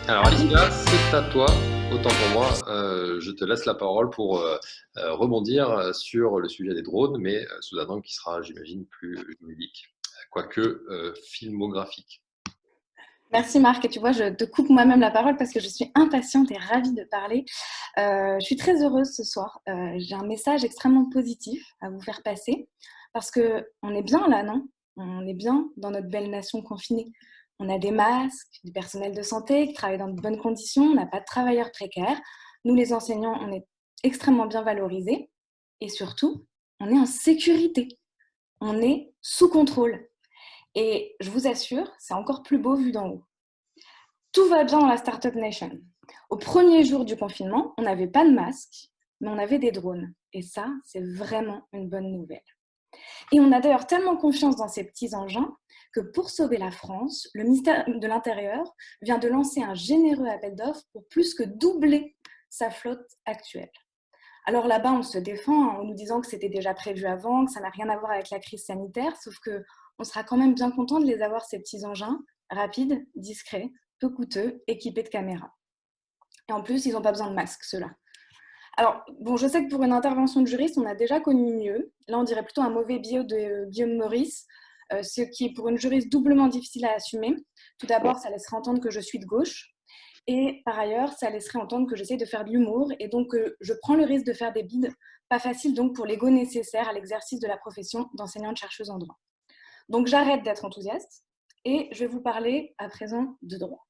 Alors Alicia, c'est à toi. Autant pour moi, je te laisse la parole pour rebondir sur le sujet des drones, mais sous un angle qui sera, j'imagine, plus juridique, quoique filmographique. Merci Marc, et tu vois, je te coupe moi-même la parole parce que je suis impatiente et ravie de parler. Je suis très heureuse ce soir. J'ai un message extrêmement positif à vous faire passer parce que on est bien là, non? On est bien dans notre belle nation confinée. On a des masques, du personnel de santé qui travaille dans de bonnes conditions, on n'a pas de travailleurs précaires. Nous, les enseignants, on est extrêmement bien valorisés et surtout, on est en sécurité. On est sous contrôle. Et je vous assure, c'est encore plus beau vu d'en haut. Tout va bien dans la Startup Nation. Au premier jour du confinement, on n'avait pas de masque, mais on avait des drones. Et ça, c'est vraiment une bonne nouvelle. Et on a d'ailleurs tellement confiance dans ces petits engins que pour sauver la France, le ministère de l'Intérieur vient de lancer un généreux appel d'offres pour plus que doubler sa flotte actuelle. Alors là-bas, on se défend en nous disant que c'était déjà prévu avant, que ça n'a rien à voir avec la crise sanitaire, sauf qu'on sera quand même bien content de les avoir, ces petits engins, rapides, discrets, peu coûteux, équipés de caméras. Et en plus, ils n'ont pas besoin de masque, ceux-là. Alors, bon, je sais que pour une intervention de juriste, on a déjà connu mieux. Là, on dirait plutôt un mauvais bio de Guillaume Meurice, ce qui est pour une juriste doublement difficile à assumer. Tout d'abord, ça laisserait entendre que je suis de gauche. Et par ailleurs, ça laisserait entendre que j'essaie de faire de l'humour et donc je prends le risque de faire des bides pas faciles donc pour l'ego nécessaire à l'exercice de la profession d'enseignante-chercheuse en droit. Donc j'arrête d'être enthousiaste et je vais vous parler à présent de droit.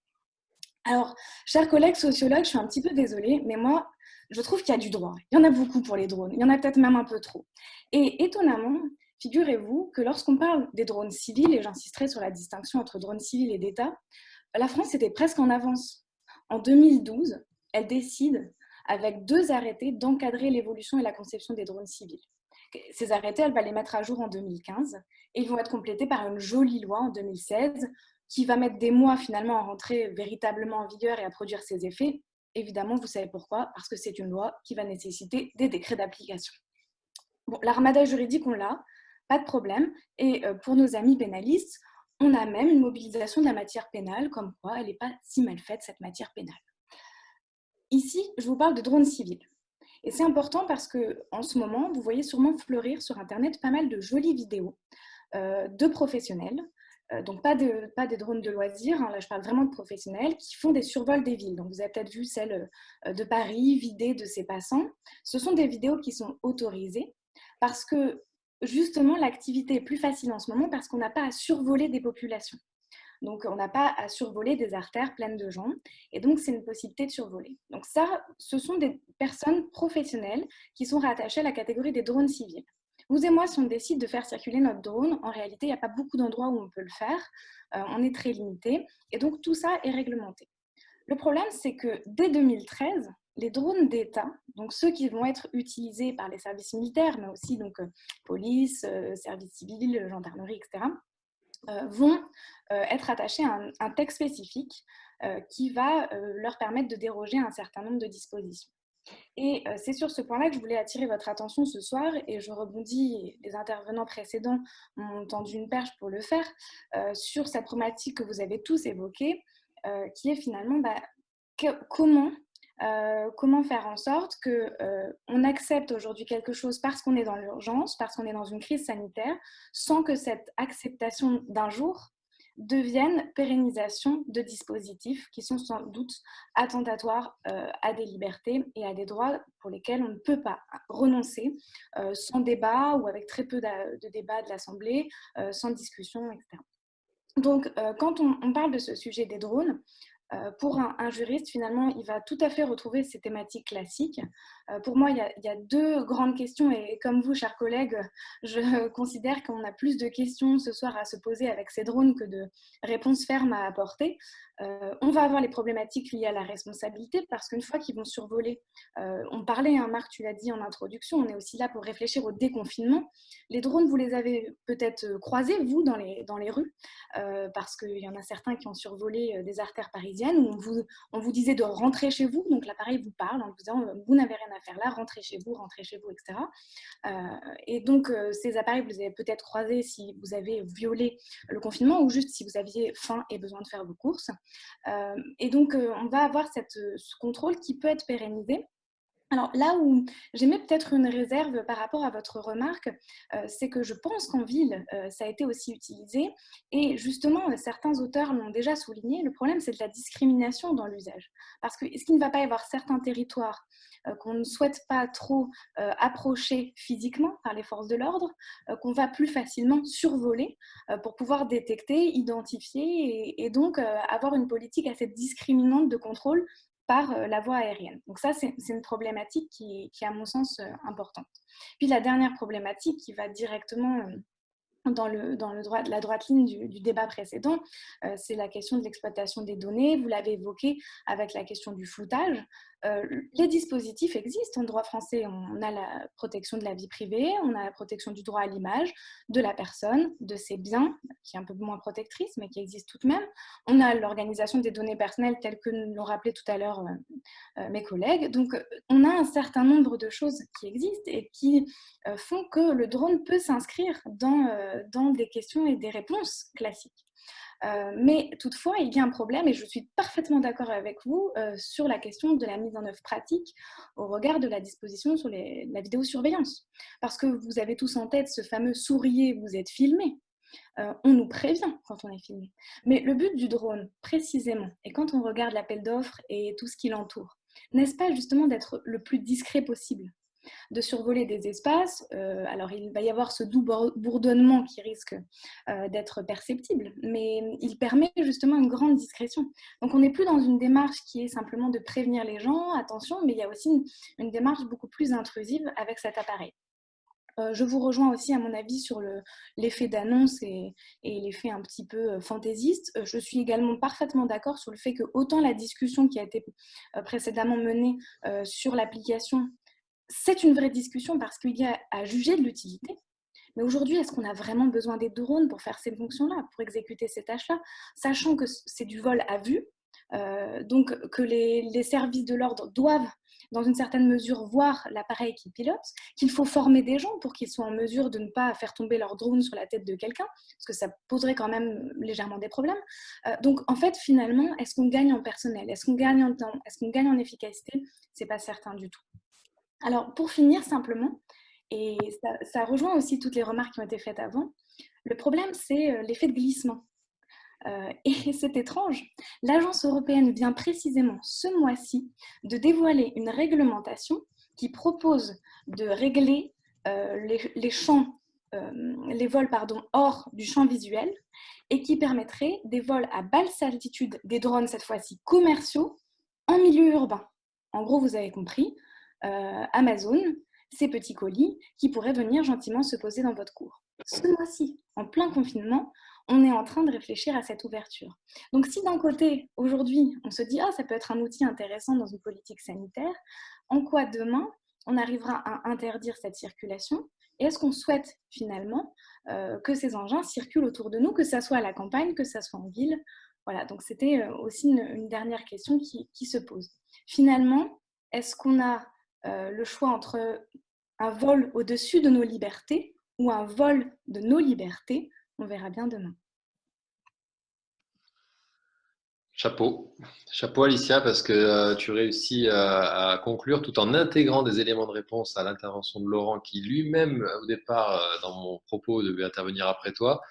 Alors, chers collègues sociologues, je suis un petit peu désolée, mais moi, je trouve qu'il y a du droit. Il y en a beaucoup pour les drones, il y en a peut-être même un peu trop. Et étonnamment, figurez-vous que lorsqu'on parle des drones civils, et j'insisterai sur la distinction entre drones civils et d'État, la France était presque en avance. En 2012, elle décide, avec 2 arrêtés, d'encadrer l'évolution et la conception des drones civils. Ces arrêtés, elle va les mettre à jour en 2015 et ils vont être complétés par une jolie loi en 2016 qui va mettre des mois finalement à rentrer véritablement en vigueur et à produire ses effets. Évidemment, vous savez pourquoi, parce que c'est une loi qui va nécessiter des décrets d'application. Bon, l'armada juridique, on l'a, pas de problème. Et pour nos amis pénalistes, on a même une mobilisation de la matière pénale, comme quoi elle n'est pas si mal faite, cette matière pénale. Ici, je vous parle de drones civils. Et c'est important parce qu'en ce moment, vous voyez sûrement fleurir sur Internet pas mal de jolies vidéos de professionnels, donc pas des drones de loisirs, hein, là je parle vraiment de professionnels qui font des survols des villes. Donc vous avez peut-être vu celle de Paris vidée de ses passants. Ce sont des vidéos qui sont autorisées parce que justement l'activité est plus facile en ce moment parce qu'on n'a pas à survoler des populations. Donc, on n'a pas à survoler des artères pleines de gens. Et donc, c'est une possibilité de survoler. Donc, ça, ce sont des personnes professionnelles qui sont rattachées à la catégorie des drones civils. Vous et moi, si on décide de faire circuler notre drone, en réalité, il n'y a pas beaucoup d'endroits où on peut le faire. On est très limité. Et donc, tout ça est réglementé. Le problème, c'est que dès 2013, les drones d'État, donc ceux qui vont être utilisés par les services militaires, mais aussi donc police, services civils, gendarmerie, etc., vont être attachés à un texte spécifique qui va leur permettre de déroger à un certain nombre de dispositions. Et c'est sur ce point-là que je voulais attirer votre attention ce soir, et je rebondis, les intervenants précédents m'ont tendu une perche pour le faire, sur cette problématique que vous avez tous évoquée, qui est finalement comment faire en sorte qu'on accepte aujourd'hui quelque chose parce qu'on est dans l'urgence, parce qu'on est dans une crise sanitaire, sans que cette acceptation d'un jour devienne pérennisation de dispositifs qui sont sans doute attentatoires à des libertés et à des droits pour lesquels on ne peut pas renoncer sans débat ou avec très peu de débat de l'Assemblée, sans discussion, etc. Donc, quand on parle de ce sujet des drones, pour un juriste, finalement, il va tout à fait retrouver ces thématiques classiques. Pour moi, il y a deux grandes questions, et comme vous, chers collègues, je considère qu'on a plus de questions ce soir à se poser avec ces drones que de réponses fermes à apporter. On va avoir les problématiques liées à la responsabilité, parce qu'une fois qu'ils vont survoler, on parlait, hein, Marc, tu l'as dit en introduction, on est aussi là pour réfléchir au déconfinement. Les drones, vous les avez peut-être croisés, vous, dans les rues, parce qu'il y en a certains qui ont survolé des artères parisiennes où on vous disait de rentrer chez vous, donc l'appareil vous parle en vous disant vous n'avez rien à faire là, rentrez chez vous, etc. Et donc, ces appareils, vous les avez peut-être croisés si vous avez violé le confinement ou juste si vous aviez faim et besoin de faire vos courses. Et donc, on va avoir ce contrôle qui peut être pérennisé. Alors là où j'émets peut-être une réserve par rapport à votre remarque, c'est que je pense qu'en ville, ça a été aussi utilisé et justement, certains auteurs l'ont déjà souligné, le problème c'est de la discrimination dans l'usage. Parce que est-ce qu'il ne va pas y avoir certains territoires qu'on ne souhaite pas trop approcher physiquement par les forces de l'ordre, qu'on va plus facilement survoler pour pouvoir détecter, identifier et donc avoir une politique assez discriminante de contrôle par la voie aérienne. Donc ça, c'est une problématique qui est, à mon sens, importante. Puis la dernière problématique qui va directement dans la droite ligne du débat précédent, c'est la question de l'exploitation des données. Vous l'avez évoqué avec la question du floutage. Les dispositifs existent en droit français. On a la protection de la vie privée, on a la protection du droit à l'image, de la personne, de ses biens, qui est un peu moins protectrice, mais qui existe tout de même. On a l'organisation des données personnelles, telle que nous l'ont rappelé tout à l'heure mes collègues. Donc, on a un certain nombre de choses qui existent et qui font que le drone peut s'inscrire dans des questions et des réponses classiques. Mais toutefois, il y a un problème, et je suis parfaitement d'accord avec vous sur la question de la mise en œuvre pratique au regard de la disposition sur la vidéosurveillance. Parce que vous avez tous en tête ce fameux souriez, vous êtes filmé. On nous prévient quand on est filmé. Mais le but du drone, précisément, et quand on regarde l'appel d'offres et tout ce qui l'entoure, n'est-ce pas justement d'être le plus discret possible, de survoler des espaces? Alors il va y avoir ce doux bourdonnement qui risque d'être perceptible, mais il permet justement une grande discrétion. Donc on n'est plus dans une démarche qui est simplement de prévenir les gens, attention, mais il y a aussi une démarche beaucoup plus intrusive avec cet appareil. Je vous rejoins aussi, à mon avis, sur l'effet d'annonce et l'effet un petit peu fantaisiste. Je suis également parfaitement d'accord sur le fait que autant la discussion qui a été précédemment menée sur l'application, c'est une vraie discussion parce qu'il y a à juger de l'utilité. Mais aujourd'hui, est-ce qu'on a vraiment besoin des drones pour faire ces fonctions-là, pour exécuter ces tâches-là, sachant que c'est du vol à vue, donc que les services de l'ordre doivent, dans une certaine mesure, voir l'appareil qui pilote, qu'il faut former des gens pour qu'ils soient en mesure de ne pas faire tomber leur drone sur la tête de quelqu'un, parce que ça poserait quand même légèrement des problèmes. Donc, en fait, finalement, est-ce qu'on gagne en personnel? Est-ce qu'on gagne en temps? Est-ce qu'on gagne en efficacité? C'est pas certain du tout. Alors, pour finir simplement, et ça rejoint aussi toutes les remarques qui ont été faites avant, le problème, c'est l'effet de glissement. Et c'est étrange. L'Agence européenne vient précisément ce mois-ci de dévoiler une réglementation qui propose de régler les vols hors du champ visuel et qui permettrait des vols à basse altitude, des drones cette fois-ci commerciaux, en milieu urbain. En gros, vous avez compris, Amazon, ces petits colis qui pourraient venir gentiment se poser dans votre cour. Ce mois-ci, en plein confinement, on est en train de réfléchir à cette ouverture. Donc si d'un côté, aujourd'hui, on se dit « Ah, ça peut être un outil intéressant dans une politique sanitaire », en quoi demain, on arrivera à interdire cette circulation? Et est-ce qu'on souhaite finalement que ces engins circulent autour de nous, que ça soit à la campagne, que ça soit en ville? Voilà, donc c'était aussi une dernière question qui se pose. Finalement, est-ce qu'on a le choix entre un vol au-dessus de nos libertés ou un vol de nos libertés? On verra bien demain. Chapeau. Chapeau Alicia, parce que tu réussis à conclure tout en intégrant des éléments de réponse à l'intervention de Laurent, qui lui-même, au départ, dans mon propos, devait intervenir après toi.